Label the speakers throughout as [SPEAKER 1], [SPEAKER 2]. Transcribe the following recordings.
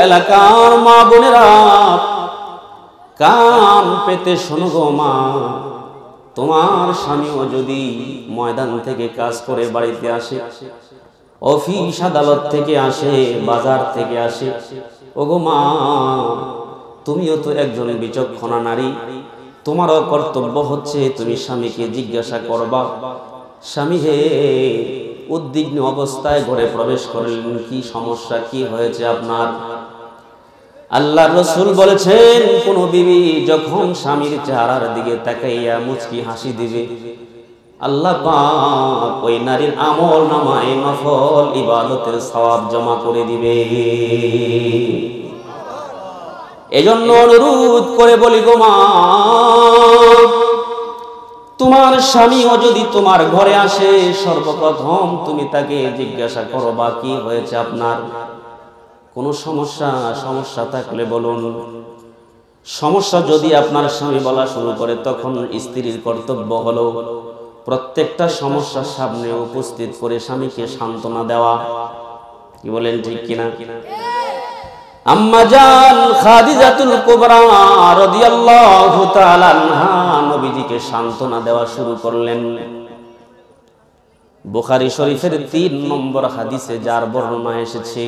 [SPEAKER 1] এলাকার মা বোনেরা, কান পেতে শোনো গো মা, তোমার স্বামীও যদি ময়দান থেকে কাজ করে বাড়িতে আসে, অফিস আদালত থেকে আসে, বাজার থেকে আসে, ওগো মা, তুমিও তো একজন বিচক্ষণা নারী, তোমারও কর্তব্য হচ্ছে তুমি স্বামীকে জিজ্ঞাসা করবা, স্বামী হে, উদ্বিগ্ন অবস্থায় ঘরে প্রবেশ করলেন, কি সমস্যা, কি হয়েছে আপনার? আল্লাহর রাসূল বলেছেন, কোন বিবি যখন স্বামীর চেহারার দিকে তাকাইয়া মুচকি হাসি দিবে, আল্লাহ পাক ওই নারীর আমল নামায় নফল ইবাদতের সওয়াব জমা করে দিবে। এজন্য অনুরোধ করে বলি গো মা, তোমার স্বামীও যদি তোমার ঘরে আসে, সর্বপ্রথম তুমি তাকে জিজ্ঞাসা করবা, কি হয়েছে আপনার? কোন সমস্যা থাকলে বলুন। সমস্যা যদি আপনার স্বামী বলা শুরু করে, তখন স্ত্রীর কর্তব্য হলো প্রত্যেকটা সমস্যার সামনে উপস্থিত করে স্বামীকে সান্ত্বনা দেওয়া। কি বলেন, ঠিক কিনা? আম্মা জান খাদিজাতুল কুবরা রাদিয়াল্লাহু তাআলা আনহা নবীজিকে সান্ত্বনা দেওয়া শুরু করলেন। বুখারী শরীফের 3 নম্বর হাদিসে যার বর্ণনা এসেছে,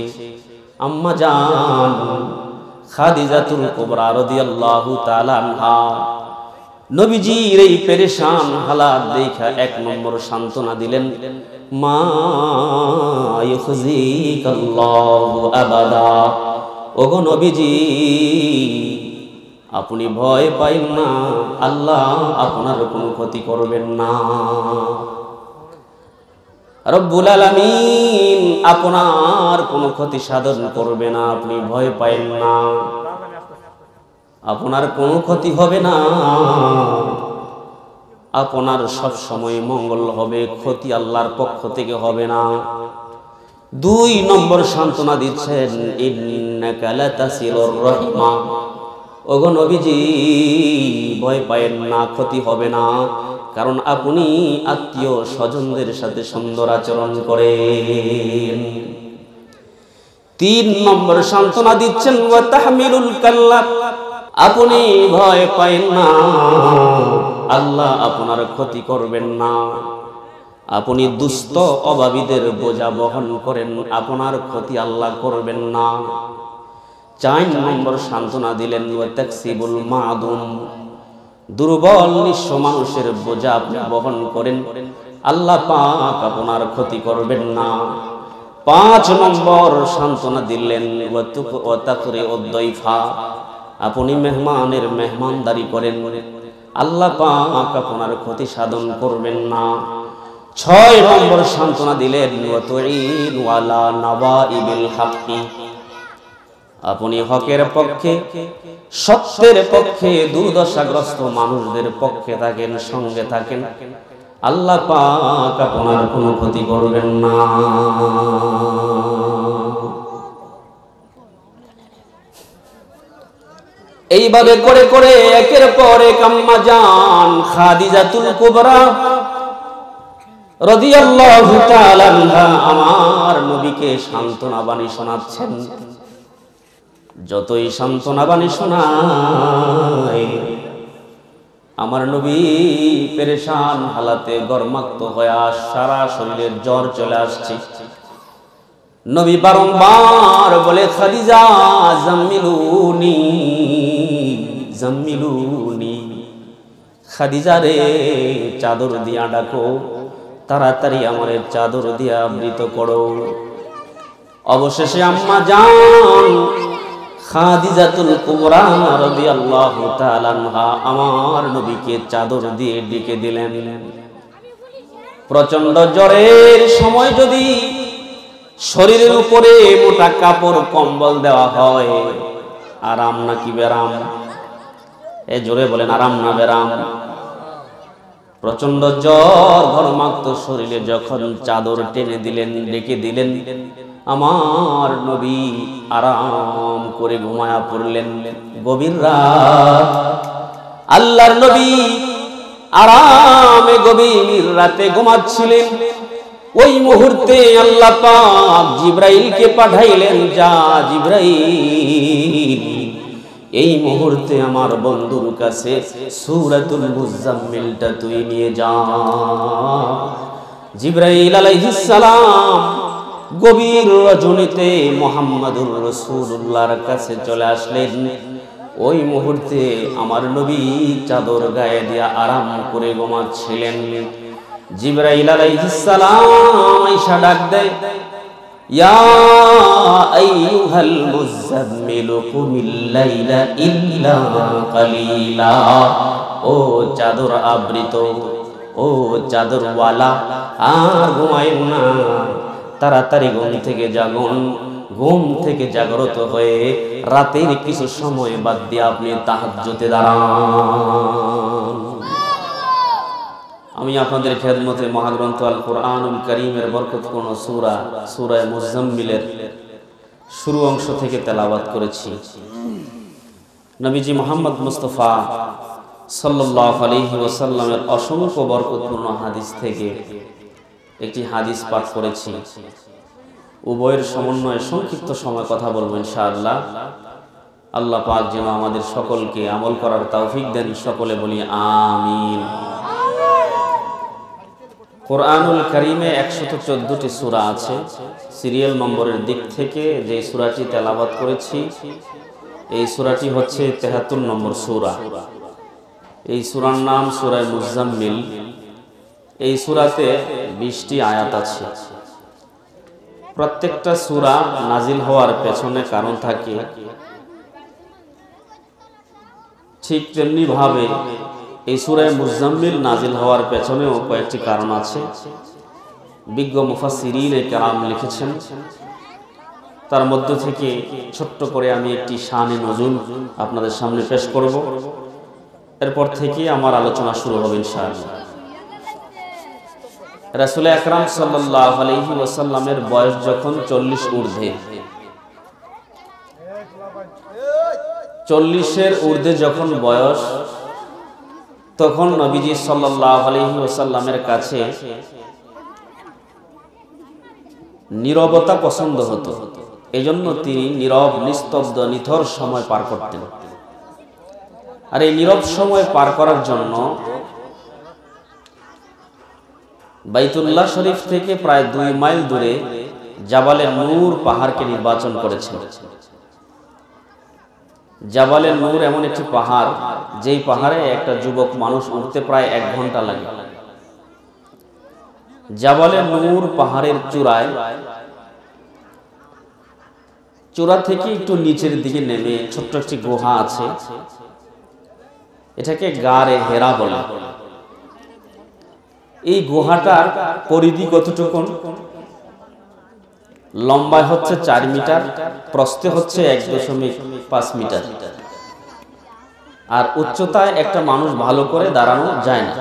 [SPEAKER 1] আম্মা জান খাদিজাতুল কুবরা রাদিয়াল্লাহু তাআলা আনহা নবীজির এই পেরেশান হালাত দেখা 1 নম্বর সান্ত্বনা দিলেন, মা ইউখজিকাল্লাহু আবাদা, ওগো নবীজি, আপনি ভয় পাইন না, আল্লাহ আপনার কোনো ক্ষতি করবেন না। রব্বুল আলামিন আপনার কোনো ক্ষতি সাধন করবে না, আপনি ভয় পাইন না, আপনার কোনো ক্ষতি হবে না, আপনার সব সময় মঙ্গল হবে, ক্ষতি আল্লাহর পক্ষ থেকে হবে না। 2 নম্বর সান্ত্বনা দিচ্ছেন, ইন্নাকা লাতাসিলুর রাহিমা, ওগো নবীজি, ভয় পায়েন না, ক্ষতি হবে না, কারণ আপনি আত্মীয় স্বজনদের সাথে সুন্দর আচরণ করেন। 3 নম্বর সান্ত্বনা দিচ্ছেন, ওয়া তাহমিলুল কাল্লা, আপনি ভয় পায়েন না, আল্লাহ আপনার ক্ষতি করবেন না, আপনি দুস্থ অভাবীদের বোঝা বহন করেন, আপনার ক্ষতি আল্লাহ করবেন না। 4 নম্বর সান্ত্বনা দিলেন, ওয়া তাকসিবুল মাদুম, দুর্বল নিঃস্ব মানুষের বোঝা আপনি বহন করেন, আল্লাহ পাক আপনার ক্ষতি করবেন না। 5 নম্বর সান্ত্বনা দিলেন, ওয়া তাকরিউদ দাইফা, আপনি মেহমানের মেহমানদারি করেন, আল্লাহ পাক আপনার ক্ষতি সাধন করবেন না। 6 নম্বর সান্ত্বনা দিলেন, ওয়া তুঈনু আলা নাওয়াইবিল হাক্কি, আপনি হকের পক্ষে, সত্যের পক্ষে, দুর্দশাগ্রস্ত মানুষদের পক্ষে থাকেন, সঙ্গে থাকেন, আল্লাহ পাক আপনার কোনো ক্ষতি করবেন না। এইভাবে করে করে একের পর এক আম্মা জান খাদিজাতুল কুবরা রাদিয়াল্লাহু তাআলা আনহা আমার নবীকে সান্ত্বনা বাণী শোনাচ্ছেন। যতই সান্ত্বনা বাণী শোনায়, আমার নবী পেরেশান হালাতে গর্মাক্ত হয়ে সারা শরীরের জ্বর চলে আসছে। নবী বারংবার বলে, খাদিজা জাম্মিলুনি জাম্মিলুনি, খাদিজা রে, চাদর দিয়া ডাকো, তাড়াতাড়ি আমার চাদর দিয়া আবৃত করো। অবশেষে আম্মা জান খাদিজাতুল কুবরা রাদিয়াল্লাহু তাআলা আনহা আমার নবীকে চাদর দিয়ে ডেকে দিলেন। প্রচন্ড জ্বরের সময় যদি শরীরের উপরে মোটা কাপড় কম্বল দেওয়া হয়, আরাম নাকি বেরাম? এ জোরে বলেন, আরাম না বেরাম? প্রচন্ড জ্বর ঘর্মাক্ত শরীরে যখন চাদর টেনে দিলেন, ডেকে দিলেন, আমার নবী আরাম করে ঘুমায়া পড়লেন। গভীর রাত, আল্লাহর নবী আরামে গভীর রাতে ঘুমাচ্ছিলেন। ওই মুহূর্তে আল্লাহ পাক জিবরাইলকে পাঠাইলেন, যা জিবরাইল এই মুহূর্তে আমার বন্ধুর কাছে সূরাতুল মুজাম্মিলটা তুই নিয়ে যা। জিবরাইল আলাইহিস সালাম গভীর রজনীতে মুহাম্মদুর রাসূলুল্লাহর কাছে চলে আসলেন। ওই মুহূর্তে আমার নবী চাদর গায়ে দিয়ে আরাম করে ঘুমাচ্ছিলেন। জিবরাইল আলাইহিস সালাম আয়েশা ডাক দেয়, ইয়া আইয়ুহাল মুজাম্মিল কুমিল লাইলা ইল্লা কালিলা। ও চাদর আবৃত, ও চাদরওয়ালা, আর ঘুমায়েন না, তাড়াতাড়ি ঘুম থেকে জাগুন। ঘুম থেকে জাগ্রত হয়ে রাতের কিছু সময় বাদ দিয়ে আপনি তাহাজ্জুদে দাঁড়ান। আমি আপনাদের খেদমতে মহাগ্রন্থ আল কোরআনুল কারীমের বরকতপূর্ণ সূরা সূরা মুজাম্মিলের শুরু অংশ থেকে তেলাওয়াত করেছি। নবীজি মুহাম্মদ মুস্তাফা সাল্লাল্লাহু আলাইহি ওয়াসাল্লামের অসংখ্য বরকতপূর্ণ হাদিস থেকে একটি হাদিস পাঠ করেছি। উভয়ের সমন্বয়ে সংক্ষিপ্ত সময় কথা বলবো ইনশাআল্লাহ। আল্লাহ পাক যেন আমাদের সকলকে আমল করার তৌফিক দেন, সকলে বলি আমিন। কোরআনুল কারীমে 114টি সূরা আছে। সিরিয়াল নম্বরের দিক থেকে যে সূরাটি তেলাওয়াত করেছি, এই সূরাটি হচ্ছে 73 নম্বর সূরা। এই সূরার নাম সূরা মুজাম্মিল। এই সূরাতে 20টি আয়াত আছে। প্রত্যেকটা সূরা নাজিল হওয়ার পেছনে কারণ থাকে, ঠিক তেমনি ভাবে এই সূরা মুজাম্মিল নাজিল হওয়ার পেছনেও কয়েকটি কারণ আছে। বিজ্ঞ মুফাসসিরিনে কেরাম লিখেছেন। তার মধ্য থেকে ছোট্ট করে আমি একটি শানে নজুল আপনাদের সামনে পেশ করব। এরপর থেকে আমার আলোচনা শুরু হবে ইনশাআল্লাহ। রাসূল আকরাম সাল্লাল্লাহু আলাইহি ওয়াসাল্লামের বয়স যখন 40 ঊর্ধ্বে, 40-এর ঊর্ধ্বে যখন বয়স, তখন নবীজি সাল্লাল্লাহু আলাইহি ওয়াসাল্লামের কাছে নীরবতা পছন্দ হতো। এজন্য তিনি নীরব, নিস্তব্ধ, নিথর সময় পার করতেন। আর এই নীরব সময় পার করার জন্য বাইতুল্লাহ শরীফ থেকে প্রায় 2 মাইল দূরে জাবালে নূর পাহাড়কে নির্বাচন করেছেন। জাবালে নূর এমন একটি পাহাড়, যেই পাহাড়ে একটা যুবক মানুষ উঠতে প্রায় 1 ঘন্টা লাগে। জাবালে নূর পাহাড়ের চূড়া থেকে একটু নিচের দিকে নেমে ছোট্ট একটি গুহা আছে। এটাকে গারে হেরা বলে। এই গুহাটার পরিধি কতটুকু? লম্বায় হচ্ছে 4 মিটার, প্রস্থে হচ্ছে 1.5 মিটার, আর উচ্চতায় একটা মানুষ ভালো করে দাঁড়ানো যায় না।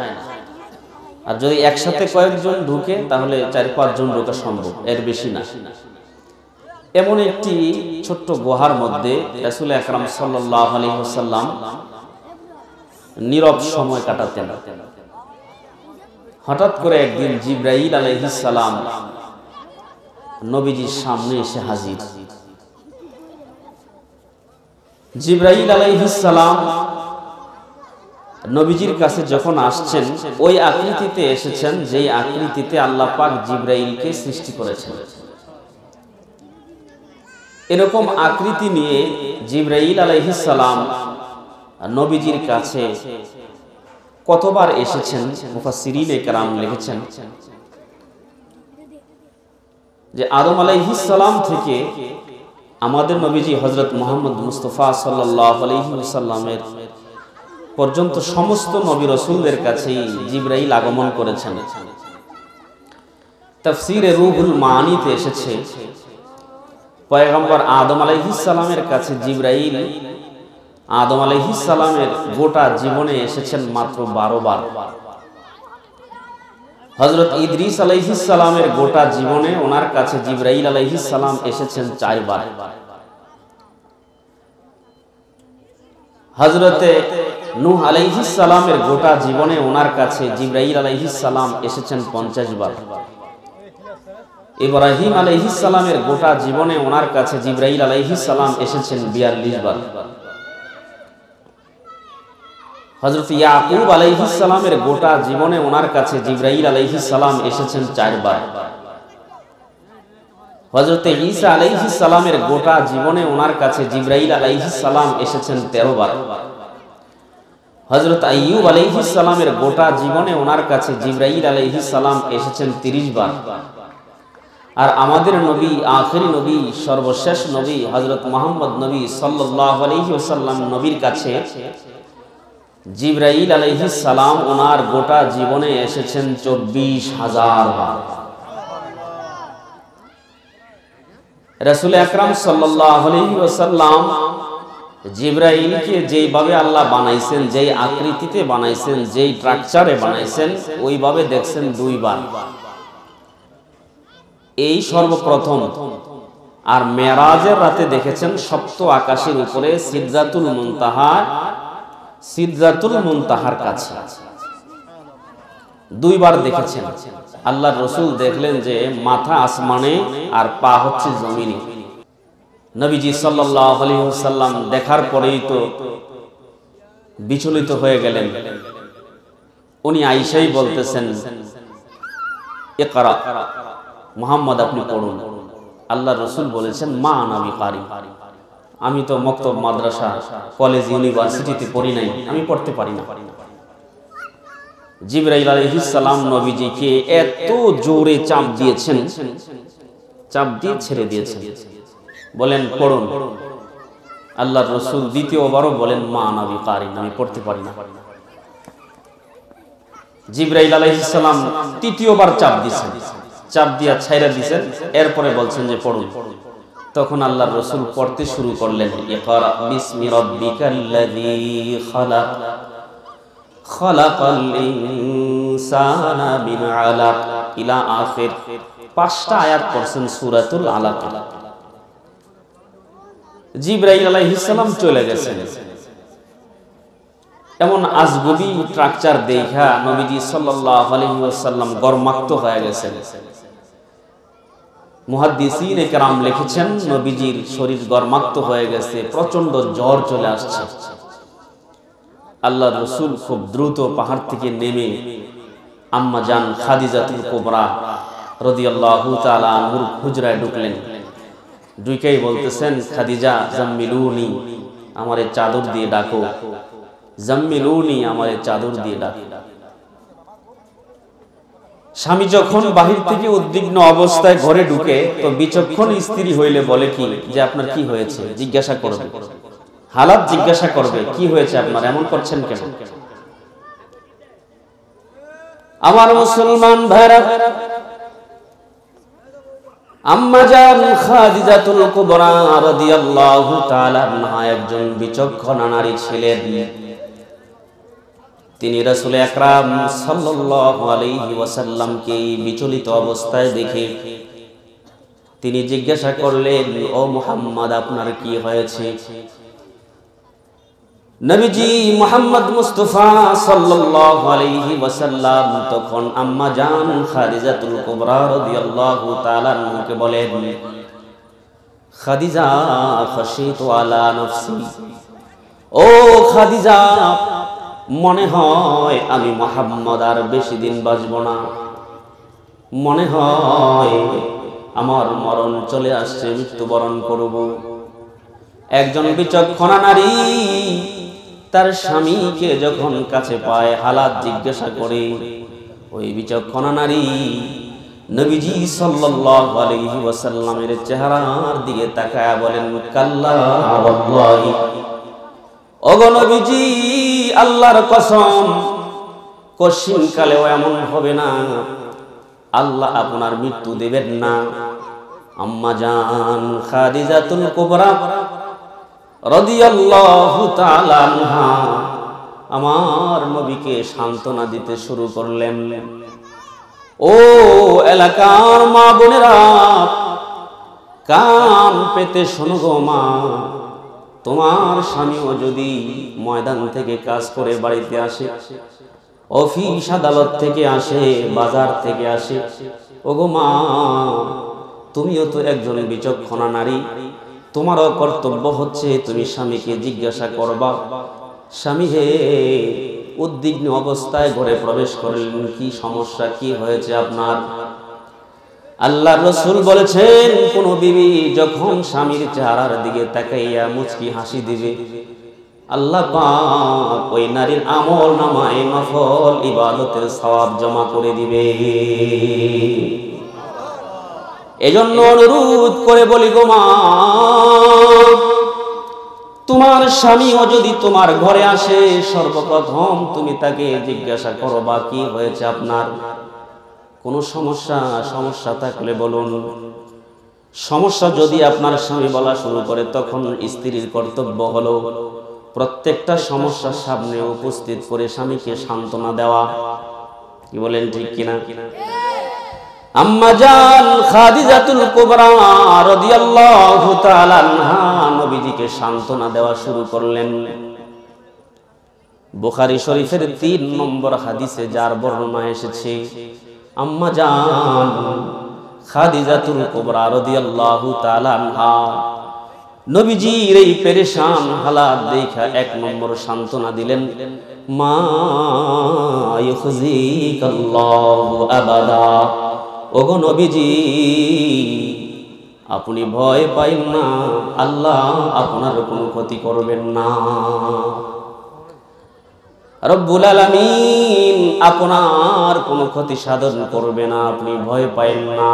[SPEAKER 1] আর যদি একসাথে কয়েকজন ঢুকে তাহলে 4-5 জন ঢোকা সম্ভব, এর বেশি না। এমন একটি ছোট্ট গুহার মধ্যে রাসূল আকরাম সাল্লাল্লাহু আলাইহি ওয়াসাল্লাম নীরব সময় কাটাতেন। হঠাৎ করে একদিন জিবরাইল আলাইহিস সালাম নবীজির সামনে এসে হাজির। জিবরাইল আলাইহিস সালাম নবীজির কাছে যখন আসছেন, ওই আকৃতিতে এসেছেন যেই আকৃতিতে আল্লাহ পাক জিবরাইলকে সৃষ্টি করেছেন। এরকম আকৃতি নিয়ে জিবরাইল আলাইহিস সালাম নবীজির কাছে কতবার এসেছেন, মুফাসসিরিনে কেরাম লিখেছেন যে আদম আলাইহিস সালাম থেকে আমাদের নবীজি হযরত মুহাম্মদ মুস্তাফা সাল্লাল্লাহু আলাইহি ওয়াসাল্লামের পর্যন্ত সমস্ত নবী রাসূলদের কাছেই জিবরাইল আগমন করেছেন। তাফসীরে রুহুল মানিতে এসেছে পয়গম্বর আদম আলাইহিস সালামের কাছে জিবরাইল আদম আলাইহিস সালামের গোটা জীবনে এসেছেন মাত্র 12 বার। হযরত ইদ্রিস আলাইহিস সালামের গোটা জীবনে ওনার কাছে জিবরাইল আলাইহিস সালাম এসেছেন 4 বার। হযরতে নূহ আলাইহিস সালামের গোটা জীবনে ওনার কাছে জিবরাইল আলাইহিস সালাম এসেছেন 50 বার। ইব্রাহিম আলাইহিস সালামের গোটা জীবনে ওনার কাছে জিবরাইল আলাইহিস সালাম এসেছেন 42 বার। হযরত ইয়াকুব আলাইহিস সালামের গোটা জীবনে ওনার কাছে জিবরাইল আলাইহিস সালাম এসেছেন 4 বার। হযরত ঈসা আলাইহিস সালামের গোটা জীবনে ওনার কাছে জিবরাইল আলাইহিস সালাম এসেছেন 13 বার। হযরত আইয়ুব আলাইহিস সালামের গোটা জীবনে ওনার কাছে জিবরাইল আলাইহিস সালাম এসেছেন 30 বার। আর আমাদের নবী, আখেরি নবী, সর্বশেষ নবী হযরত মুহাম্মদ নবী সাল্লাল্লাহু আলাইহি ওয়াসাল্লাম নবীর কাছে জিবরাইল আলাইহিস সালাম ওনার গোটা জীবনে এসেছেন 24,000 বার। রাসূল আকরাম সাল্লাল্লাহু আলাইহি ওয়াসাল্লাম জিবরাইলকে যেইভাবে আল্লাহ বানাইছেন, যেই আকৃতিতে বানাইছেন, যেই স্ট্রাকচারে বানাইছেন, ওইভাবে দেখছেন 2 বার, এই সর্বপ্রথম। আর মেরাজের রাতে দেখেছেন সপ্ত আকাশের উপরে সিদরাতুল মুনতাহার কাছে 2 বার দেখেছেন। আল্লাহর রাসূল দেখলেন যে মাথা আসমানে আর পা হচ্ছে জমিনে। নবীজি সাল্লাল্লাহু আলাইহি ওয়াসাল্লাম দেখার পরেই তো বিচলিত হয়ে গেলেন। উনি আয়েশাই বলতেছেন, ইকরা, মুহাম্মদ আপনি পড়ুন। আল্লাহর রাসূল বলেছেন, মা আনা বিকারি, আমি তো মক্তব, মাদ্রাসা, কলেজ, ইউনিভার্সিটিতে পড়ি নাই, আমি পড়তে পারি না। জিবরাইল আলাইহিস সালাম নবীজিকে এত জোরে চাপ দিয়েছেন, চাপ দিয়ে ছেড়ে দিয়েছেন, বলেন পড়ুন। আল্লাহর রাসূল দ্বিতীয়বারও বলেন, মা আনা বিকারি, আমি পড়তে পারি না। জিবরাইল আলাইহিস সালাম তৃতীয়বার চাপ দিয়েছেন, চাপ দিয়া ছাইরা দিয়েছেন, এরপরে বলছেন যে পড়ুন। তখন আল্লাহর রাসূল পড়তে শুরু করলেন, ইকরা বিসমি রাব্বিকাল্লাযী খালাক, খালাকাল ইনসানা মিন আলাক ইলা আখির। 5টা আয়াত পড়ছেন সূরাতুল আলাক। জিবরাইল আলাইহিস সালাম চলে গেছেন। এমন আজগবি স্ট্রাকচার দেখা নবীজি সাল্লাল্লাহু আলাইহি ওয়াসাল্লাম গরমাক্ত হয়ে গেছেন। মুহাদ্দিসিনে কেরাম লিখেছেন, নবীজির শরীর গরমাক্ত হয়ে গেছে, প্রচন্ড জ্বর চলে আসছে। আল্লাহর রাসূল খুব দ্রুত পাহাড় থেকে নেমে আম্মা জান খাদিজাতুল কুবরা রাদিয়াল্লাহু তাআলা আনহার হুজরায় ঢুকলেন। ঢুকেই বলতেছেন, খাদিজা জাম্মিলুনি, আমারে চাদর দিয়ে ডাকো, জাম্মিলুনি, আমারে চাদর দিয়ে ডাকো। স্বামী যখন বাহির থেকে উদ্বিগ্ন অবস্থায় ঘরে ঢুকে, তো বিচক্ষণ স্ত্রী হইলে বলে কি যে আপনার কি হয়েছে, জিজ্ঞাসা করবে, হালাত জিজ্ঞাসা করবে, কি হয়েছে আপনার, এমন করছেন কেন? আমার মুসলমান ভাইরা, আম্মা জান খাদিজাতুল কুবরা রাদিয়াল্লাহু তাআলা আনহা একজন বিচক্ষণ নারী ছিলেন। তিনি রাসূল আকরাম সাল্লাল্লাহু আলাইহি ওয়াসাল্লামকে বিচলিত অবস্থায় দেখে তিনি জিজ্ঞাসা করলেন, ও মুহাম্মদ, আপনার কি হয়েছে? নবীজি মুহাম্মদ মুস্তাফা সাল্লাল্লাহু আলাইহি ওয়াসাল্লাম তখন আম্মা জান খাদিজাতুল কুবরা রাদিয়াল্লাহু তাআলা আনহাকে বলেন, খাদিজা, খাশিতু আলা নফসি, ও খাদিজা, মনে হয় আমি মুহাম্মদ আর বেশি দিন বাঁচব না, মনে হয় আমার মরণ চলে আসছে, মৃত্যুবরণ করব। একজন বিচক্ষণা নারী তার স্বামীকে যখন কাছে পায়, হালাত জিজ্ঞাসা করে, ওই বিচক্ষণা নারী নবীজি সাল্লাল্লাহু আলাইহি ওয়াসাল্লামের চেহারার দিকে তাকায়া বলেন, কাল্লা ওয়াল্লাহি, ওগো নবীজি, আল্লাহর কসম, কশিন কালেও এমন হবে না, আল্লাহ আপনার মৃত্যু দেবেন না। আম্মা জান খাদিজাতুল কুবরা রাদিয়াল্লাহু তাআলা আনহা আমার নবীকে সান্ত্বনা দিতে শুরু করলেন। ও এলাকার মা বোনেরা, কান পেতে শোনো গো মা, তোমার স্বামীও যদি ময়দান থেকে কাজ করে বাড়িতে আসে, অফিস আদালত থেকে আসে, বাজার থেকে আসে, ওগো মা, তুমিও তো একজন বিচক্ষণা নারী, তোমারও কর্তব্য হচ্ছে তুমি স্বামীকে জিজ্ঞাসা করবা, স্বামী হে, উদ্বিগ্ন অবস্থায় ঘরে প্রবেশ করলেন, কি সমস্যা, কি হয়েছে আপনার? আল্লাহর রাসূল বলেছেন, কোন বিবি যখন স্বামীর চেহারার দিকে তাকাইয়া মুচকি হাসি দিবে, আল্লাহ পাক ওই নারীর আমল নামায় নফল ইবাদতের সওয়াব জমা করে দিবে। এজন্য অনুরোধ করে বলি গো মা, তোমার স্বামীও যদি তোমার ঘরে আসে, সর্বপ্রথম তুমি তাকে জিজ্ঞাসা করবা কি হয়েছে আপনার, কোন সমস্যা থাকলে বলুন। সমস্যা যদি আপনার স্বামী বলা শুরু করে, তখন স্ত্রীর কর্তব্য হলো প্রত্যেকটা সমস্যার সামনে উপস্থিত করে স্বামীকে সান্ত্বনা দেওয়া। কি বলেন, ঠিক কিনা? আম্মা জান খাদিজাতুল কুবরা রাদিয়াল্লাহু তাআলা আনহা নবীজিকে সান্ত্বনা দেওয়া শুরু করলেন। বুখারী শরীফের 3 নম্বর হাদিসে যার বর্ণনা এসেছে, আম্মা জান খাদিজাতুল কুবরা রাদিয়াল্লাহু তাআলা আনহা নবীজির এই পেরেশান হালাত দেখা 1 নম্বর সান্ত্বনা দিলেন, মা ইউখজিকাল্লাহু আবাদা, ওগো নবীজি আপনি ভয় পাইন না, আল্লাহ আপনার কোনো ক্ষতি করবেন না। রব্বুল আলামিন আপনার কোনো ক্ষতি সাধন করবে না, আপনি ভয় পাইন না,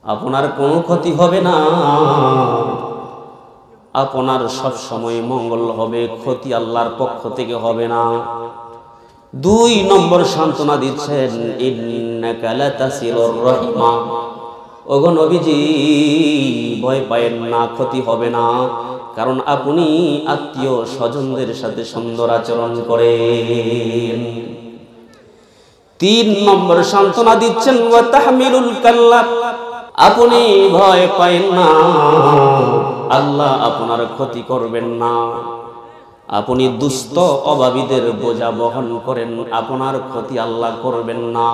[SPEAKER 1] আপনার কোনো ক্ষতি হবে না, আপনার সব সময় মঙ্গল হবে, ক্ষতি আল্লাহর পক্ষ থেকে হবে না। 2 নম্বর সান্ত্বনা দিচ্ছেন, ইন্নাকা লাতাসিলুর রাহিমা, ওগো নবীজি ভয় পায়েন না, ক্ষতি হবে না, কারণ আপনি আত্মীয় স্বজনদের সাথে সুন্দর আচরণ করেন। 3 নম্বর সান্ত্বনা দিচ্ছেন, ওয়া তাহমিলুল কাল্লা, আপনি ভয় পায়েন না, আল্লাহ আপনার ক্ষতি করবেন না, আপনি দুস্থ অভাবীদের বোঝা বহন করেন, আপনার ক্ষতি আল্লাহ করবেন না।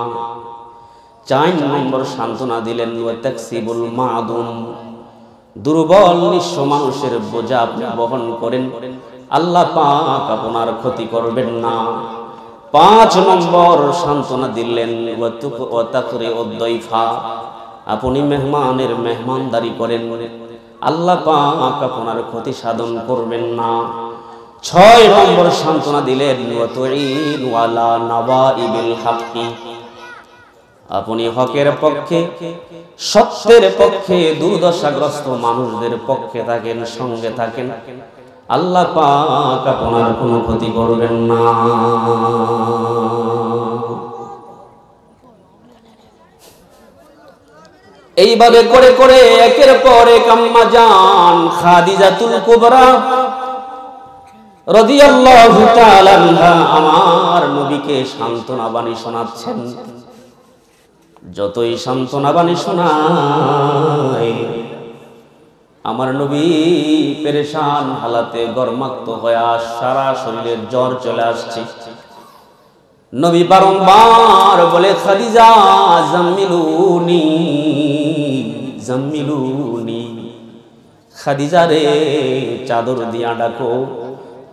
[SPEAKER 1] 4 নম্বর সান্ত্বনা দিলেন, ওয়া তাকসিবুল মাদুম, দুর্বল নিঃস্ব মানুষের বোঝা আপনি বহন করেন, আল্লাহ পাক আপনার ক্ষতি করবেন না। 5 নম্বর সান্ত্বনা দিলেন, ওয়া তাকরিউদ দাইফা, আপনি মেহমানের মেহমানদারি করেন, আল্লাহ পাক আপনার ক্ষতি সাধন করবেন না। 6 নম্বর সান্ত্বনা দিলেন, ওয়া তুঈনু আলা নাওয়াইবিল হাক্কি, আপনি হকের পক্ষে, সত্যের পক্ষে, দুর্দশাগ্রস্ত মানুষদের পক্ষে থাকেন, সঙ্গে থাকেন, আল্লাহ পাক আপনার কোনো ক্ষতি করবেন না। এইভাবে করে করে একের পর এক আম্মা জান খাদিজাতুল কুবরা রাদিয়াল্লাহু তাআলা আনহা আমার নবীকে সান্ত্বনা বাণী শোনাচ্ছেন। যতই সান্ত্বনা বাণী শোনায়, আমার নবী পেরেশান হালাতে গর্মাক্ত হয়ে সারা শরীরের জ্বর চলে আসছে। নবী বারংবার বলে, খাদিজা জাম্মিলুনি জাম্মিলুনি, খাদিজা রে চাদর দিয়া ডাকো,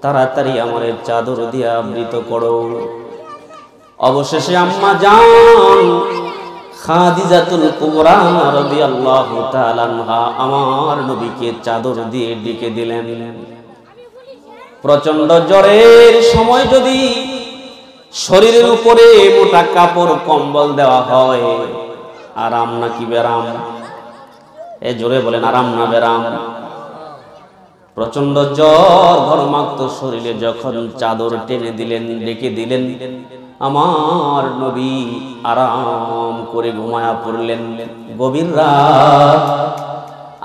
[SPEAKER 1] তাড়াতাড়ি আমার চাদর দিয়া আবৃত করো। অবশেষে আম্মা জান খাদিজাতুল কুবরা রাদিয়াল্লাহু তাআলা আনহা আমার নবীকে চাদর দিয়ে ডেকে দিলেন। প্রচন্ড জ্বরের সময় যদি শরীরের উপরে মোটা কাপড় কম্বল দেওয়া হয়, আরাম নাকি বেরাম? এ জোরে বলেন, আরাম না বেরাম? প্রচন্ড জ্বর ঘর্মাক্ত শরীরে যখন চাদর টেনে দিলেন, ডেকে দিলেন, আমার নবী আরাম করে ঘুমায়া পড়লেন। গভীর রাত,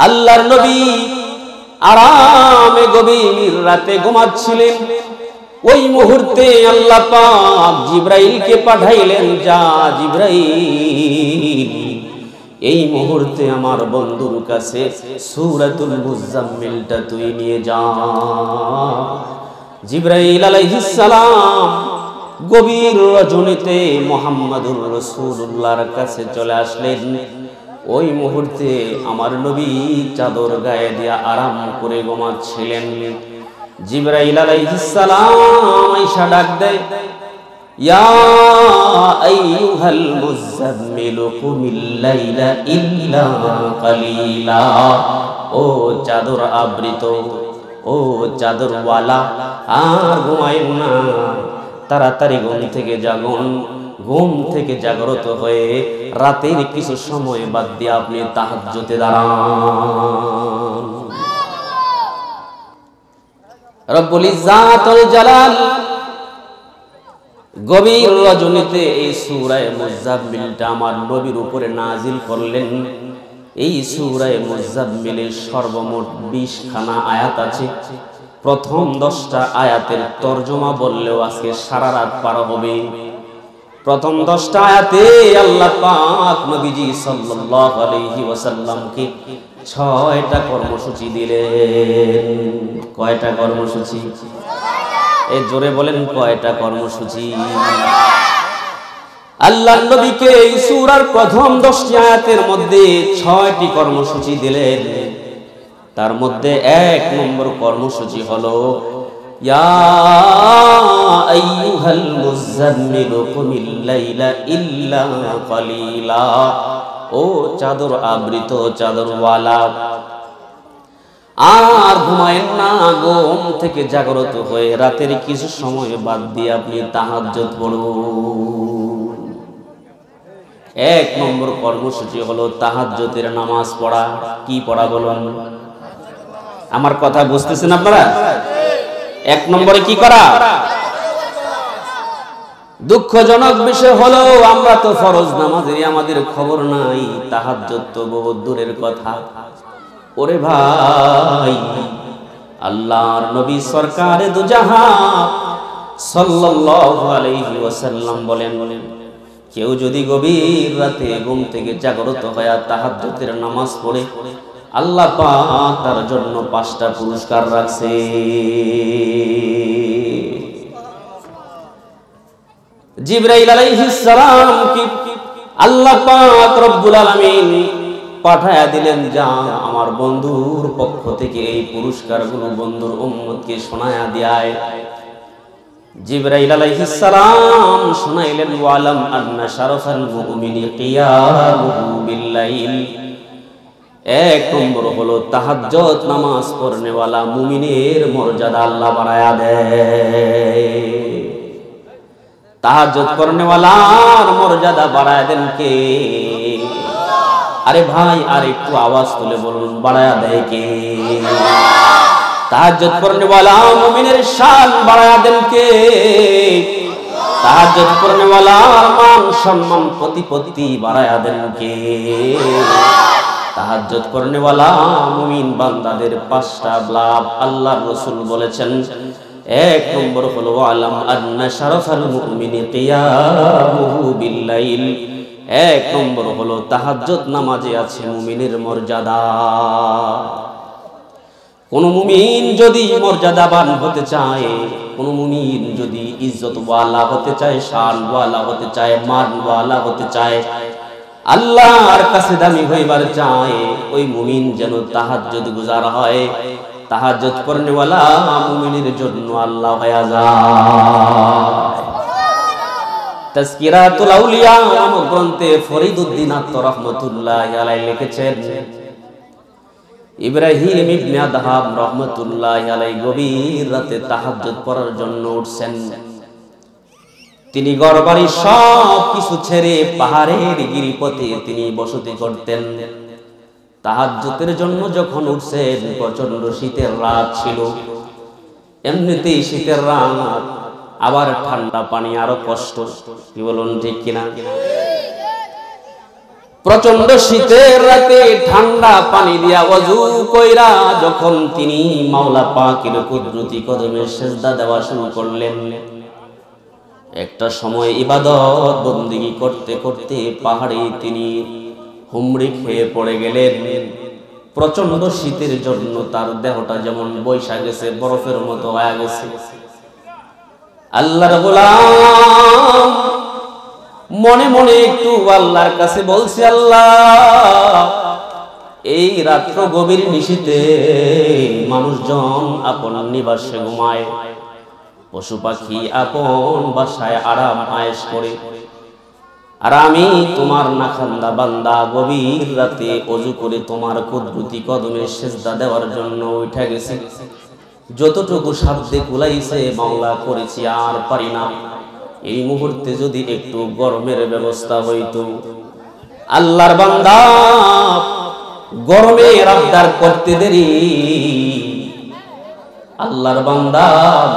[SPEAKER 1] আল্লাহর নবী আরামে গভীর রাতে ঘুমাচ্ছিলেন। ওই মুহূর্তে আল্লাহ পাক জিবরাইলকে পাঠাইলেন, যা জিবরাইল এই মুহূর্তে আমার বন্ধুর কাছে সূরাতুল মুজাম্মিলটা তুই নিয়ে যা। জিবরাইল আলাইহিস সালাম গভীর রজনীতে মুহাম্মদুর রাসূলুল্লাহর কাছে চলে আসলেন। ওই মুহূর্তে আমার নবী চাদর গায়ে দিয়া আরাম করে ঘুমাচ্ছিলেন। জিবরাইল আলাইহিস সালাম আয়েশা ডাক দেয়, ইয়া আইয়ুহাল মুযাম্মিল কুমিল লাইলা ইল্লা কালিলা। ও চাদর আবৃত, ও চাদরওয়ালা, আর ঘুমায়েন না, তাড়াতাড়ি ঘুম থেকে জাগুন। ঘুম থেকে জাগ্রত হয়ে রাতের কিছু সময় বাদ দিয়ে আপনি তাহাজ্জুদে দাঁড়ান। রব্বুল ইজ্জাত ওয়াল জালাল গভীর রজনীতে এই সূরা মুযাম্মিলটা আমার নবীর উপরে নাজিল করলেন। এই সূরা মুযাম্মিলের সর্বমোট 20 খানা আয়াত আছে। প্রথম 10টা আয়াতের তরজমা বললেও আজকে সারা রাত পার হবে। প্রথম 10টা আয়াতে আল্লাহ পাক নবীজি সাল্লাল্লাহু আলাইহি ওয়াসাল্লামকে 6টা কর্মসূচি দিলেন। কয়টা কর্মসূচি? এই জোরে বলেন, কয়টা কর্মসূচি? আল্লাহ নবীকে এই সূরার প্রথম 10টি আয়াতের মধ্যে 6টি কর্মসূচি দিলেন। তার মধ্যে 1 নম্বর কর্মসূচি হলো, ইয়া আইয়ুহাল মুযাম্মিল কুমিল লাইলা ইল্লা কালিলা। ও চাদর আবৃত, চাদরওয়ালা, আর ঘুমায়েন না, ঘুম থেকে জাগ্রত হয়ে রাতের কিছু সময় বাদ দিয়ে আপনি তাহাজ্জুদ পড়ুন। 1 নম্বর কর্মসূচি হলো তাহাজ্জুদের নামাজ পড়া। কি পড়া বলুন? আমার কথা বুঝতেছেন আপনারা? 1 নম্বরে কি করা? দুঃখজনক বিষয় হলো আমরা তো ফরজ নামাজেরই আমাদের খবর নাই, তাহাজ্জুদ তো বহু দূরের কথা। ওরে ভাই, আল্লাহর নবী সরকারে দু জাহান সাল্লাল্লাহু আলাইহি ওয়াসাল্লাম বলেন, কেউ যদি গভীর রাতে ঘুম থেকে জাগ্রত হয়ে তাহাজ্জুদের নামাজ পড়ে, আল্লাহ পাক তার জন্য 5টা পুরস্কার রাখছে। জিবরাইল আলাইহিস সালাম কি আল্লাহ পাক রব্বুল আলামিন পাঠায়া দিলেন, যা আমার বন্ধুর পক্ষ থেকে এই পুরস্কারগুলো বন্ধুর উম্মতকে শোনায়া দেয়। জিবরাইল আলাইহিস সালাম শোনাইলেন, ওয়ালাম আন্না শারাফাল মুমিনি কিয়ামুহু বিল্লাইল। 1 নম্বর হলো তাহাজ্জুদ নামাজ পড়নেওয়ালা মুমিনের মর্যাদা আল্লাহ বাড়ায়া দেয়। তাহাজ্জুদ করনেওয়ালার মর্যাদা বাড়ায়া দেন কে? আরে ভাই, আর একটু আওয়াজ তুলে বলুন, বাড়ায়া দেয় কে? তাহাজ্জুদ করনেওয়ালা মুমিনের শান বাড়ায়া দেন কে? তাহাজ্জুদ করনেওয়ালার মান সম্মান প্রতিপত্তি বাড়ায়া দেন কে? তাহাজ্জুদ করনেওয়ালা মুমিন বান্দাদের 5টা লাভ আল্লাহর রাসূল বলেছেন। 1 নম্বর হলো, আলাম আন্না শারাফাল মুমিনি কিয়ামুহু বিল্লাইল। 1 নম্বর হলো তাহাজ্জুদ নামাজে আছে মুমিনের মর্যাদা। কোন মুমিন যদি মর্যাদাবান হতে চায়, কোন মুমিন যদি ইজ্জতওয়ালা হতে চায়, শানওয়ালা হতে চায়, মানওয়ালা হতে চায়, আল্লাহর কাছে দামি হইবার চায়, ওই মুমিন যেন তাহাজ্জুদ গুজার হয়। তাহাজ্জুদ করনেওয়ালা মুমিনের জন্য আল্লাহ হয়ে যায়। তাজকিরাতুল আউলিয়া নামক গ্রন্থে ফরিদউদ্দিন আত্মা রাহমাতুল্লাহি আলাইহি লিখেছেন, ইব্রাহিম ইবনে আদহাম রাহমাতুল্লাহি আলাইহি গভীর রাতে তাহাজ্জুদ পড়ার জন্য উঠছেন। তিনি ঘরবাড়ি সব কিছু ছেড়ে পাহাড়ের গিরিপথে তিনি বসতি করতেন। তাহাজ্জুদের জন্য যখন উঠছেন, প্রচন্ড শীতের রাত ছিল। এমনিতেই শীতের রাত, আবার ঠান্ডা পানি আরো কষ্ট। কি বলুন, ঠিক কিনা? প্রচন্ড শীতের রাতে ঠান্ডা পানি দিয়া ওযু কইরা যখন তিনি মাওলা পাকের কুদরতি কদমে সিজদা দেওয়া শুরু করলেন, একটা সময় ইবাদত বন্দেগী করতে করতে পাহাড়ে তিনি হুমড়ি খেয়ে পড়ে গেলেন। প্রচন্ড শীতের জন্য তার দেহটা যেমন বৈশা গেছে, বরফের মতো হয়ে গেছে। আল্লাহর গোলাম মনে মনে একটু আল্লাহর কাছে বলছি, আল্লাহ এই রাত্র গভীর নিশীতে মানুষজন আপন নিবাসে ঘুমায়, পশু পাখি আপন বাসায় আরাম আয়েশ করে, আর আমি তোমার নাখান্দা বান্দা গভীর রাতে ওযু করে তোমার কুদরতি কদমে সিজদা দেওয়ার জন্য উঠে গেছি। যতটুকু সাধ্যে কুলাইছে মাওলা করেছি, আর পারি না। এই মুহূর্তে যদি একটু গরমের ব্যবস্থা হইতো। আল্লাহর বান্দা গরমের আবদার করতে দেরি, আল্লাহর বান্দা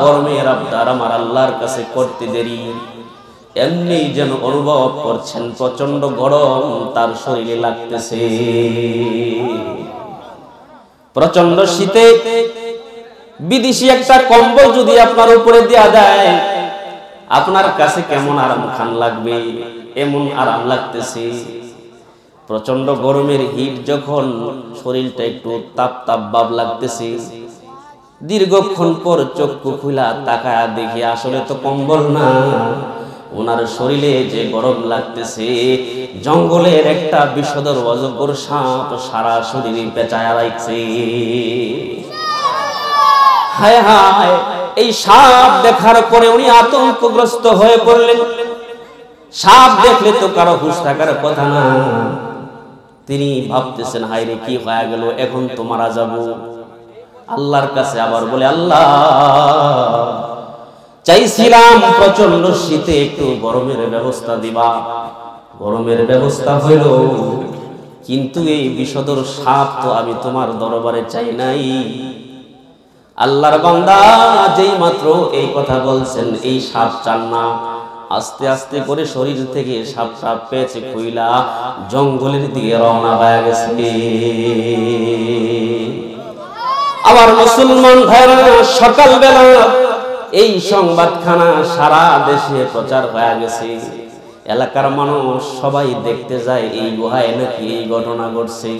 [SPEAKER 1] গরমের আবদার আমার আল্লাহর কাছে করতে দেরি। এমনি যেন অনুভব করছেন প্রচন্ড গরম তার শরীরে লাগতেছে। প্রচন্ড শীতে বিদেশি একটা কম্বল যদি আপনার উপরে দেয়া যায়, আপনার কাছে কেমন আরাম খান লাগবে, এমন আরাম লাগতেছে। প্রচন্ড গরমের হিট যখন শরীরটা একটু তাপ তাপ ভাব লাগতেছে, দীর্ঘক্ষণ পর চক্ষু খুলা তাকায়া দেখি আসলে তো কম্বল না, ওনার শরীরে যে গরম লাগতেছে, জঙ্গলের একটা বিষধর অজগর সাপ সারা শরীরে পেঁচায়া রাখছে। হায় হায়, এই সাপ দেখার পরে উনি আতঙ্কগ্রস্ত হয়ে পড়লেন। সাপ দেখলে তো কারো হুঁশ থাকার কথা না। তিনি ভাবতেছেন, হায় রে কি হয়ে গেল, এখন তো মারা যাব। আল্লাহর কাছে আবার বলে, আল্লাহ চাইছিলাম প্রচন্ড শীতে একটু গরমের ব্যবস্থা দিবা, গরমের ব্যবস্থা হইল, কিন্তু এই বিষধর সাপ তো আমি তোমার দরবারে চাই নাই। আল্লাহর বান্দা যেই মাত্র এই কথা বলছেন, এই সাপ চান না, আস্তে আস্তে করে শরীর থেকে সাপটা পেঁচে খুইলা জঙ্গলের দিকে রওনা হয়ে গেছে। আবার মুসলমান ভাইরা, সকালবেলা এই সংবাদখানা সারা দেশে প্রচার হয়ে গেছে। এলাকার মানুষ সবাই দেখতে যায় এই গুহায় নাকি এই ঘটনা ঘটছে।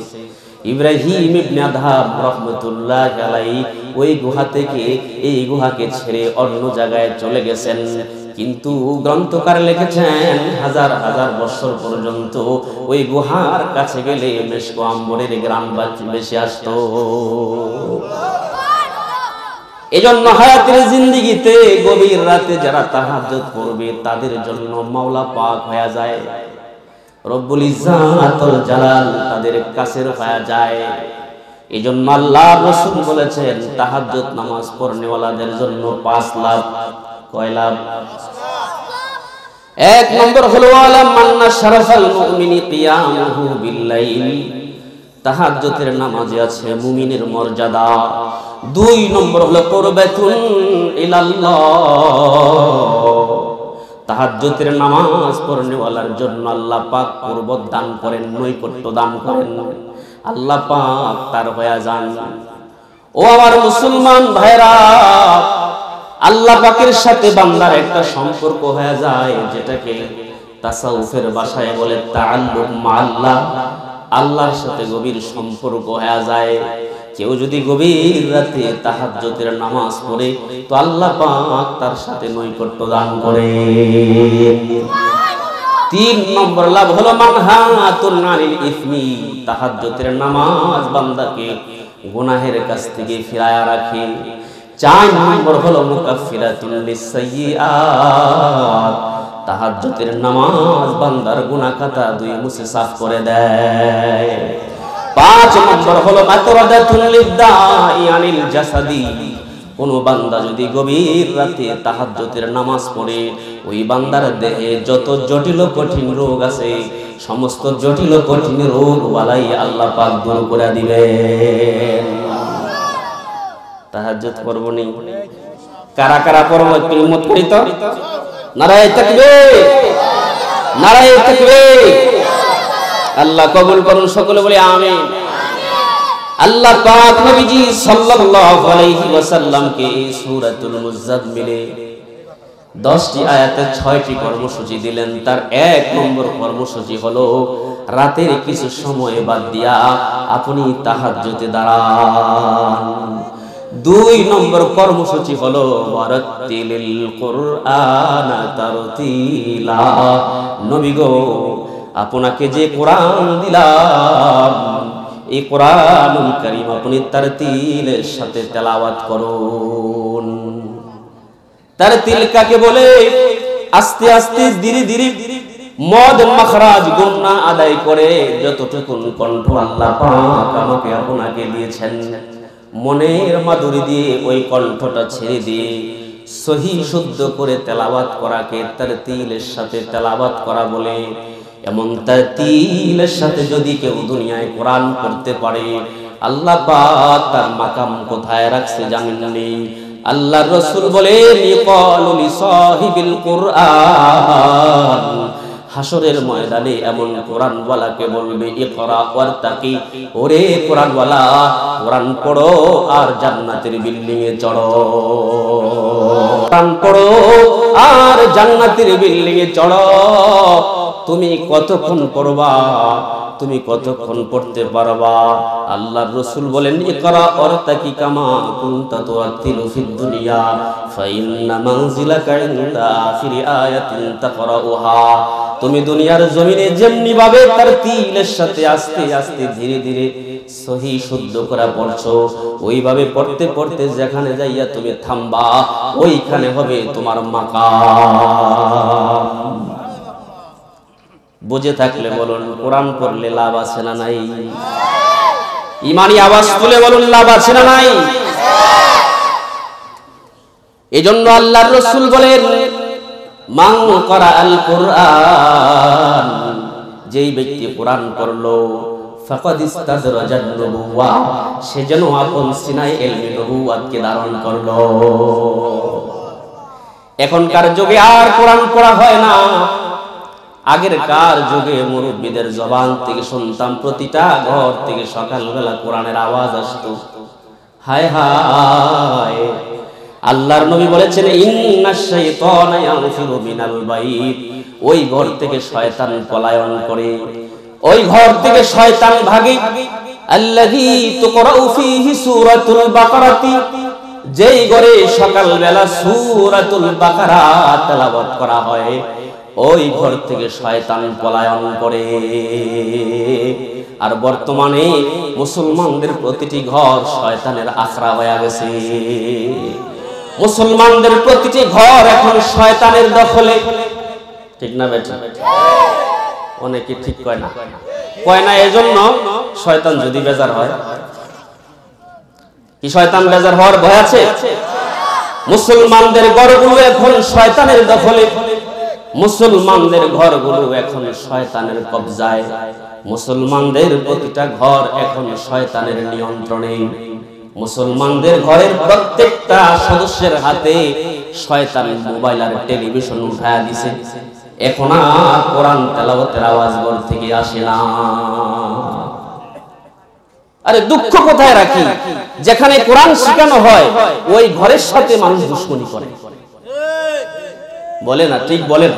[SPEAKER 1] ইব্রাহিম ইবনে আদহাম রাহমাতুল্লাহ আলাইহি ওই গুহা থেকে এই গুহাকে ছেড়ে অন্য জায়গায় চলে গেছেন, কিন্তু গ্রন্থকার লিখেছেন হাজার হাজার বছর পর্যন্ত ওই গুহার কাছে গেলে মেশক আম্বরের গ্রাম বেশি আসতো। এজন্য হায়াতের জিন্দেগিতে গভীর রাতে যারা তাহাজ্জুদ করবে তাদের জন্য মাওলা পাক হয়ে যায়, রব্বুল ইজ্জাতুল জালাল তাদের কাছের হয়ে যায়। এজন্য আল্লাহর রাসূল বলেছেন, তাহাজ্জুদ নামাজ পড়নেওয়ালাদের জন্য 5 লাভ। কয় লাভ? 1 নম্বর হলো আলাম মান্না শারাফাল মুমিনি কিয়ামুহু বিল্লাইল, তাহাজ্জুদের নামাজে আছে মুমিনের মর্যাদা। 2 নম্বর হলো কুরবাতুন ইলাল্লাহ, তাহাজ্জুদের নামাজ পড়নেওয়ালার জন্য আল্লাহ পাক কুরবত দান করেন, নৈকট্য দান করেন, আল্লাহ পাক তার হয়ে যান। ও আমার মুসলমান ভাইরা, আল্লাহ পাকের সাথে বান্দার একটা সম্পর্ক হয়ে যায়, যেটাকে তাসাউফের ভাষায় বলে তাআল্লুক মা'আল্লাহ। আল্লাহর সাথে গভীর সম্পর্ক হয়ে যায়। কেউ যদি গভীর রাতে তাহাজ্জুদের নামাজ পড়ে তো আল্লাহ পাক তার সাথে নৈকট্য দান করে। 3 নম্বর লাভ হলো মানহাতুন আনিল ইসমি, তাহাজ্জুদের নামাজ বান্দাকে গুনাহের কাছ থেকে ফিরায়া রাখে। 4 নম্বর হলো মুকাফফিরাতুন লিসাইয়্যাত, তাহাজ্জুদের নামাজ বান্দার গুনাহ খাতা 2 মুছে সাফ করে দেয়। 5 নম্বর হলো মাতরাদাতুন লিদ্দাই আনিল জাসাদি, কোন বান্দা যদি গভীর রাতে তাহাজ্জুদের নামাজ পড়ে ওই বান্দার দেহে যত জটিল কঠিন রোগ আছে সমস্ত জটিল কঠিন রোগ বালাই আল্লাহ পাক দূর করে দিবেন। তাহাজ্জুদ করব নি? কারা কারা পড়ব একটু হিম্মত করি তো। নারায়ে তাকবীর, নারায়ে তাকবীর। আল্লাহ কবুল করুন, সকলে বলি আমিন। আল্লাহ পাক নবীজি সাল্লাল্লাহু আলাইহি ওয়াসাল্লামকে এই সূরাতুল মুজাম্মিলে 10টি আয়াতে 6টি কর্মসূচি দিলেন। তার 1 নম্বর কর্মসূচি হলো রাতের কিছু সময় বাদ দিয়া আপনি তাহাজ্জুদে দাঁড়ান। 2 নম্বর কর্মসূচি হলো ওয়ারাত্তিলিল কুরআনা তারতিলা। নবী গো, আপনাকে যে কোরআন দিলাম, এই কোরআনুল কারীম আপনি তারতিলের সাথে তেলাওয়াত করুন। তারতিল কাকে বলে? আস্তে আস্তে ধীরে ধীরে মদ মাখরাজ গুন্না আদায় করে যতটুকু কণ্ঠ আল্লাহ পাক আমাকে আপনাকে দিয়েছেন, মনের মাধুরী দিয়ে ওই কণ্ঠটা ছেড়ে দিয়ে সহি শুদ্ধ করে তেলাওয়াত করাকে তারতিলের সাথে তেলাওয়াত করা বলে। এমন তারতিলের সাথে যদি কেউ দুনিয়ায় কোরআন পড়তে পারে, আল্লাহ পাক তার মাকাম কোথায় রাখছে জানেননি? আল্লাহর রাসূল বলেন, ইকালু লিসাহিবিল কুরআন, হাসরের ময়দানে এমন কোরআনওয়ালাকে বলবে, ইকরা ওয়ারতাকি, ওরে কোরআনওয়ালা কোরআন পড়ো আর জান্নাতের বিল্ডিং এ চড়ো। কোরআন পড়ো আর জান্নাতের বিল্ডিং এ চড়ো। তুমি কতক্ষণ পড়বা? তুমি কতক্ষণ পড়তে পারবা? আল্লাহর রাসূল বলেন, ইকরা ওয়ারতাকি কামা কুনতা তুরাতিলু ফিদ দুনিয়া ফাইন্না মানজিলাকা ইনদা আখিরি আয়াতিন তাকরাউহা। তুমি দুনিয়ার জমিনে যেমনি ভাবে তারতিলের সাথে আস্তে আস্তে ধীরে ধীরে সহি শুদ্ধ করে পড়ছো, ওইভাবে পড়তে পড়তে যেখানে যাইয়া তুমি থামবা, ওইখানে হবে তোমার মাকাম। বুঝে থাকলে বলুন, কোরআন পড়লে লাভ আছে না নাই? ইমানি আওয়াজ তুলে বলুন, লাভ আছে না নাই? এজন্য আল্লাহর রাসূল বলেন, মান ক্বারাআল কুরআন, যেই ব্যক্তি কোরআন পড়লো, ফাকাদ ইস্তাদরাজান নবুওয়া, সে যেন আপন সিনায় ইলমে নবুওয়াতকে ধারণ করলো। এখনকার যুগে আর কোরআন পড়া হয় না। আগের কার যুগে মুরব্বীদের জবান থেকে শুনতাম, প্রতিটা ঘর থেকে সকালবেলা কোরআনের আওয়াজ আসতো। হায় হায়, আল্লাহর নবী বলেছেন, ইন্নাশ শাইতানা ইয়ানফিরু মিনাল বাইত, ওই ঘর থেকে শয়তান পলায়ন করে, ওই ঘর থেকে শয়তান ভাগে। আল্লাযী তুকরাউ ফীহি সূরাতুল বাকারাতি, যেই ঘরে সকালবেলা সূরাতুল বাকারা তেলাওয়াত করা হয়, ওই ঘর থেকে শয়তান পলায়ন করে। আর বর্তমানে মুসলমানদের প্রতিটি ঘর শয়তানের আখড়া হয়ে গেছে। মুসলমানদের প্রতিটি ঘর এখন শয়তানের দখলে। ঠিক না বেটা? অনেকে ঠিক কয় না। এজন্য শয়তান যদি বেজার হয়, কি শয়তান বেজার হওয়ার ভয় আছে? মুসলমানদের ঘরগুলো এখন শয়তানের দখলে, মুসলমানদের ঘরগুলো এখন শয়তানের কবজায়, মুসলমানদের প্রতিটা ঘর এখন শয়তানের নিয়ন্ত্রণে। মুসলমানদের ঘরের প্রত্যেকটা সদস্যের হাতে শয়তান মোবাইল আর টেলিভিশন উঠায়া দিছে। এখন আর কোরআন তেলাওয়াতের আওয়াজ ঘর থেকে আসে না। আরে দুঃখ কোথায় রাখি? যেখানে কোরআন শেখানো হয়, ওই ঘরের সাথে মানুষ দুশ্মনী করে। বলে না? ঠিক বলেন।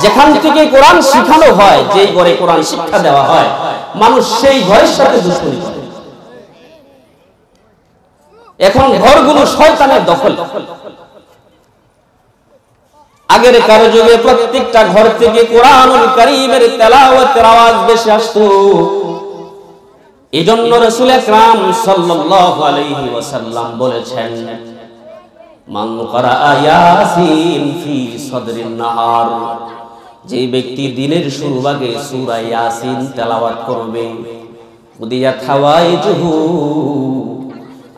[SPEAKER 1] যেখান থেকে কোরআন শেখানো হয়, যেই ঘরে কোরআন শিক্ষা দেওয়া হয়, মানুষ সেই ঘরের সাথে দুশ্মনী করে। এখন ঘরগুলো শয়তানের দখল। আগের কারো যুগে প্রত্যেকটা ঘর থেকে কোরআনুল কারীমের তেলাওয়াতের আওয়াজ বেশি আসতো। এজন্য রাসূল আকরাম সাল্লাল্লাহু আলাইহি ওয়াসাল্লাম বলেছেন, মান ক্বারাআ ইয়াসিন ফি সাদরিন নাহার, যে ব্যক্তি দিনের শুরুভাগে সূরা ইয়াসিন তেলাওয়াত করবে, উদিয়াত হাওয়াইজুহু,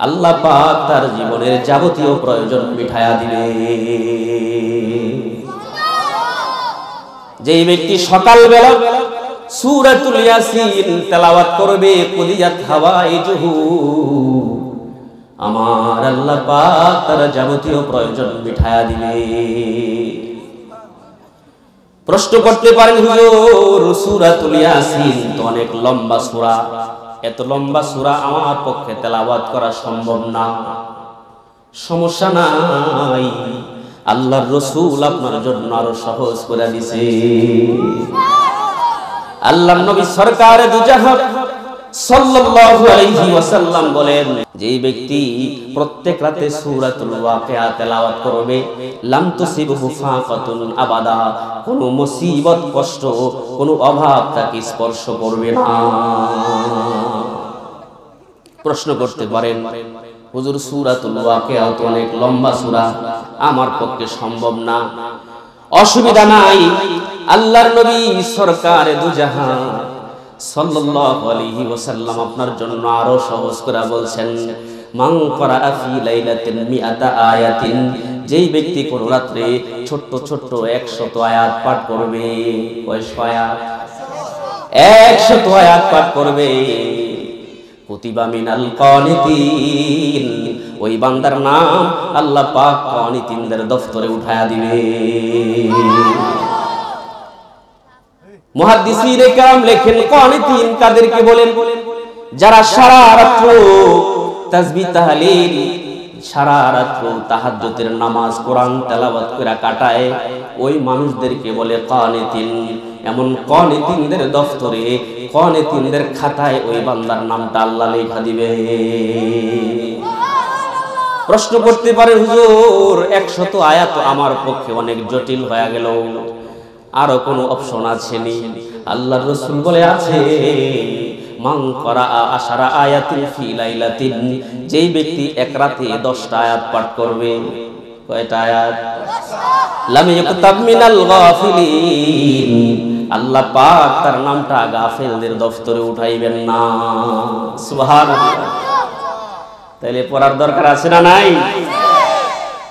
[SPEAKER 1] আল্লাহ পাক তার জীবনের যাবতীয় প্রয়োজন মিটায়া দিবে। যে ব্যক্তি সকালবেলা সূরাতুল ইয়াসিন তেলাওয়াত করবে, কুদিয়াত হাওয়াইজুহু, আমার আল্লাহ পাক তার যাবতীয় প্রয়োজন মিটায়া দিবে। প্রশ্ন করতে পারেন, হুজুর সূরাতুল ইয়াসিন তো অনেক লম্বা সূরা, এত লম্বা সূরা আমার পক্ষে তেলাওয়াত করা সম্ভব না। সমস্যা নাই, আল্লাহর রাসূল আপনার জন্য আরো সহজ করে দিয়েছে। আল্লাহর নবী সরকারে দু জাহান সাল্লাল্লাহু আলাইহি ওয়াসাল্লাম বলেন, যেই ব্যক্তি প্রত্যেক রাতে সূরাতুল ওয়াকিয়া তেলাওয়াত করবে, লাম তুসিবহু ফাকাতুন আবাদা, কোনো মুসিবত, কষ্ট, কোনো অভাব তাকে স্পর্শ করবে না। প্রশ্ন করতে পারেন, হুজুর সূরাতুল ওয়াকিয়া তো অনেক লম্বা সূরা, আমার পক্ষে সম্ভব না। অসুবিধা নাই, আল্লাহর নবী সরকারে দুজাহান সাল্লাল্লাহু আলাইহি ওয়াসাল্লাম আপনার জন্য আরো সহজ করে বলছেন, মান ক্বারা ফি লাইলাতিন মিআতা আয়াতিন, যেই ব্যক্তি কোন রাতে ছোট্ট ছোট্ট 100 আয়াত পাঠ করবে, কয়শ আয়াত? 100 আয়াত পাঠ করবে, কুতিবা মিনাল কানিতিন, ওই বান্দার নাম আল্লাহ পাক কানিতিনদের দফতরে উঠায়া দিবে। মুহাদ্দিসিনে কেরাম লেখেন, কানিতিন কাদেরকে বলেন? যারা সারা রাত তাসবিহ তাহলিল, সারা রাত তাহাজ্জুদের নামাজ, কোরআন তেলাওয়াত করে কাটায়, ওই মানুষদেরকে বলে কানিতিন। এমন কানিতিনদের দফতরে, কানিতিনদের খাতায় ওই বান্দার নামটা আল্লাহ লেখা দিবে। প্রশ্ন করতে পারে, হুজুর 100 আয়াত আমার পক্ষে অনেক জটিল হয়ে গেল, আরো কোনো অপশন আছে নি? আল্লাহর রাসূল বলে, আছে। মান ক্বারা আশারা আয়াতিন ফি লাইলাতিন, যেই ব্যক্তি এক রাতে 10টা আয়াত পাঠ করবে। কয়টা আয়াত? লাম ইয়াকুতাব মিনাল গাফিলিন, আল্লাহ পাক তার নামটা গাফিলদের দফতরে উঠাইবেন না। সুবহানাল্লাহ। তাইলে পড়ার দরকার আছে না নাই?